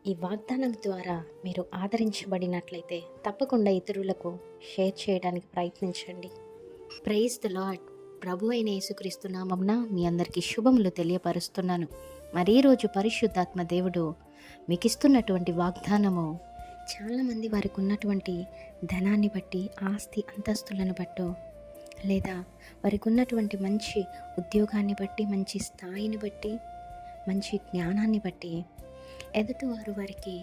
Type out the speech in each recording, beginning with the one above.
ఈ వాగ్దానం ద్వారా మీరు ఆదరించబడినట్లయితే తప్పకుండా ఇతరులకు షేర్ చేయడానికి ప్రయత్నించండి. Praise the lord. ప్రభు అయిన యేసుక్రీస్తు నామమున మీ అందరికీ శుభములు తెలియపరుస్తున్నాను. మరి ఈరోజు పరిశుద్ధాత్మ దేవుడు మీకు ఇస్తున్నటువంటి వాగ్దానము చాలామంది వారికి ఉన్నటువంటి ధనాన్ని బట్టి, ఆస్తి అంతస్తులను బట్టో, లేదా వారికి ఉన్నటువంటి మంచి ఉద్యోగాన్ని బట్టి, మంచి స్థాయిని బట్టి, మంచి జ్ఞానాన్ని బట్టి ఎదుటివారు వారికి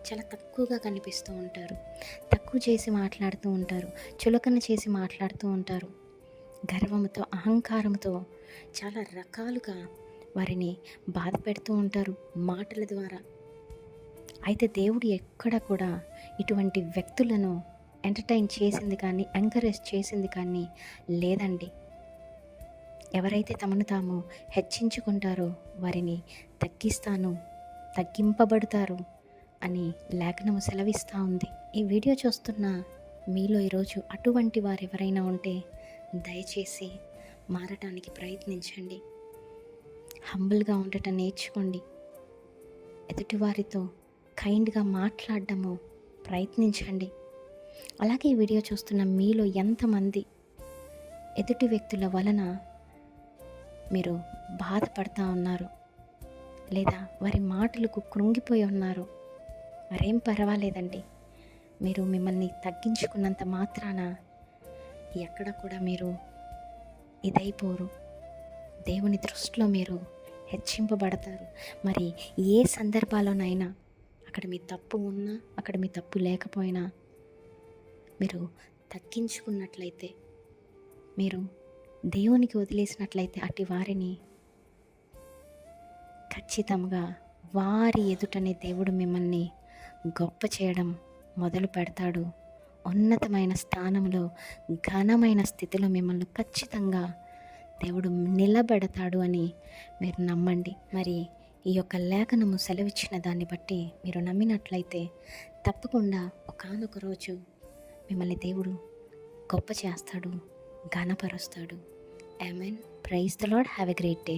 చాలా తక్కువగా కనిపిస్తూ ఉంటారు. తక్కువ చేసి మాట్లాడుతూ ఉంటారు, చులకన చేసి మాట్లాడుతూ ఉంటారు. గర్వంతో, అహంకారంతో చాలా రకాలుగా వారిని బాధ పెడుతూ ఉంటారు మాటల ద్వారా. అయితే దేవుడు ఎక్కడ కూడా ఇటువంటి వ్యక్తులను ఎంటర్టైన్ చేసింది కానీ, ఎంకరేజ్ చేసింది కానీ లేదండి. ఎవరైతే తమను తాము హెచ్చించుకుంటారో వారిని తగ్గింపబడతారు అని లేఖనము సెలవిస్తూ ఉంది. ఈ వీడియో చూస్తున్న మీలో ఈరోజు అటువంటి వారు ఎవరైనా ఉంటే దయచేసి మారటానికి ప్రయత్నించండి. హంబుల్గా ఉండటం నేర్చుకోండి. ఎదుటివారితో కైండ్గా మాట్లాడడము ప్రయత్నించండి. అలాగే ఈ వీడియో చూస్తున్న మీలో ఎంతమంది ఎదుటి వ్యక్తుల వలన మీరు బాధపడతా ఉన్నారు, లేదా వారి మాటలకు కృంగిపోయి ఉన్నారు, మరేం పర్వాలేదండి. మీరు మిమ్మల్ని తగ్గించుకున్నంత మాత్రాన ఎక్కడ కూడా మీరు ఇదైపోరు. దేవుని దృష్టిలో మీరు హెచ్చింపబడతారు. మరి ఏ సందర్భాల్లోనైనా అక్కడ మీ తప్పు ఉన్నా, అక్కడ మీ తప్పు లేకపోయినా మీరు తగ్గించుకున్నట్లయితే, మీరు దేవునికి వదిలేసినట్లయితే అట్టి వారిని ఖచ్చితంగా వారి ఎదుటనే దేవుడు మిమ్మల్ని గొప్ప చేయడం మొదలు పెడతాడు. ఉన్నతమైన స్థానంలో, ఘనమైన స్థితిలో మిమ్మల్ని ఖచ్చితంగా దేవుడు నిలబెడతాడు అని మీరు నమ్మండి. మరి ఈ యొక్క లేఖనము సెలవిచ్చిన దాన్ని బట్టి మీరు నమ్మినట్లయితే తప్పకుండా ఒకానొక రోజు మిమ్మల్ని దేవుడు గొప్ప చేస్తాడు, ఘనపరుస్తాడు. Amen. Praise the lord. Have a great day.